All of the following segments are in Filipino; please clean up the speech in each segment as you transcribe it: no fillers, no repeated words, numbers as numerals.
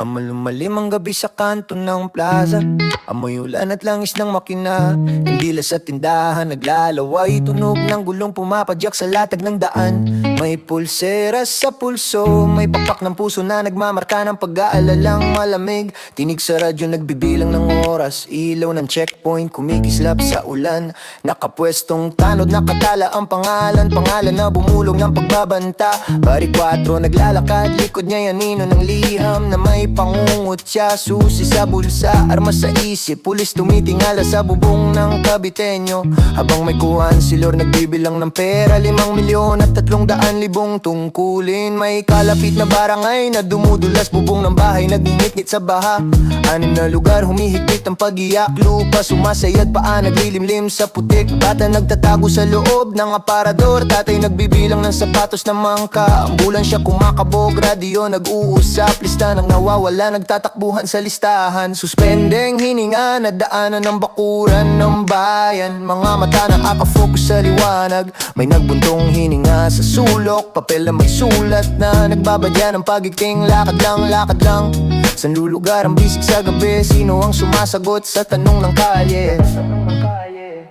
Malumalim ang gabi sa kanto ng plaza. Amoy ulan at langis ng makina. Hindila sa tindahan naglalaway. Tunog ng gulong pumapadyak sa latag ng daan. May pulsera sa pulso. May pakpak ng puso na nagmamarka ng pag-aalalang malamig. Tinig sa radyo nagbibilang ng oras. Ilaw ng checkpoint kumikislap sa ulan. Nakapwestong tanod nakatala ang pangalan. Pangalan na bumulong ng pagbabanta. Bari 4 naglalakad. Likod niya yanino ng liham na may pangungot siya, susi sa bulsa, armas sa isip, pulis tumitingala sa bubong ng kabitenyo. Habang may kuhan si Lord nagbibilang ng pera, 5 milyon at 300,000 tungkulin. May kalapit na barangay na dumudulas, bubong ng bahay nagngit-ngit sa baha. 6 na lugar humihigpit ang pag-iyak, lupa sumasayad, paa naglilimlim sa putik. Bata nagtatago sa loob ng aparador, tatay nagbibilang ng sapatos na mangka. Ambulansya kumakabog, radio nag-uusap, lista ng nawawala, nagtatakbuhan sa listahan. Suspendeng hininga, nadaanan ng bakuran ng bayan. Mga mata nakaka-focus sa liwanag. May nagbuntong hininga sa sulok, papel na may sulat na nagbabadya ng pagigting lakad lang, lakad lang. San lulugar ang bisig sa gabi? Sino ang sumasagot sa tanong ng kalye?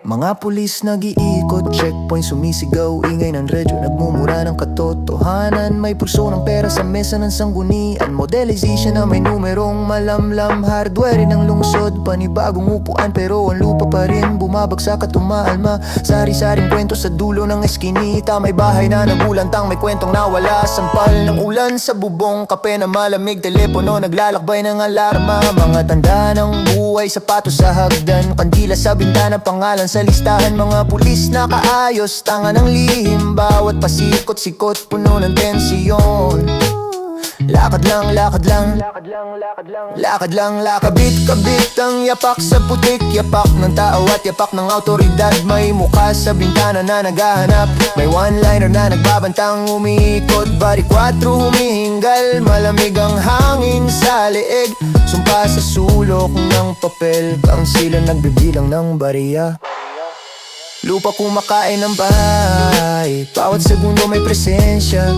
Mga pulis nag-iikot, checkpoint sumisigaw, ingay ng radyo nagmumura ng katotohanan. May pulso ng pera sa mesa ng sanggunian, modelization na may numerong malamlam. Hardware ng lungsod, panibagong upuan pero ang lupa pa rin bumabagsak at umaalma. Sari-saring kwento sa dulo ng eskinita, may bahay na nagulantang, may kwentong nawala. Sampal ng ulan sa bubong, kape na malamig, telepono naglalakbay ng alarma. Mga tanda ng buhay, sapatos sa hagdan, kandila sa bintana, pangalan sa listahan. Mga pulis nakaayos, tanga ng lihim, bawat pasikot-sikot puno ng tensyon. Lakad lang, lakad lang, lakad lang, lakad lang, lakad lang, lakabit-kabit ang yapak sa putik, yapak ng tao at yapak ng autoridad. May mukha sa bintana na naghahanap, may one-liner na nagbabantang umiikot. Bari 4 humihingal, malamig ang hangin sa leeg. Sumpa sa sulok ng papel, kang sila nagbibilang ng bariya. Lupa kumakain ng bahay, bawat segundo may presensya.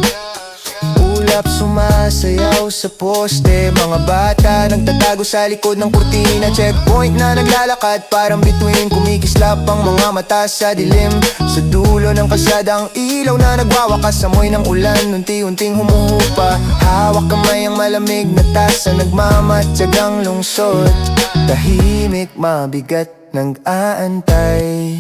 Ulap sumasayaw sa poste, mga bata nagtatago sa likod ng kurtina. Checkpoint na naglalakad, parang bituin, kumikislap ang mga mata sa dilim. Sa dulo ng kalsada ang ilaw na nagwawakas, amoy ng ulan unti-unting humuhupa. Hawak kamay ang malamig na tasa, nagmamatyagang lungsod. Tahimik, mabigat, nag-aantay.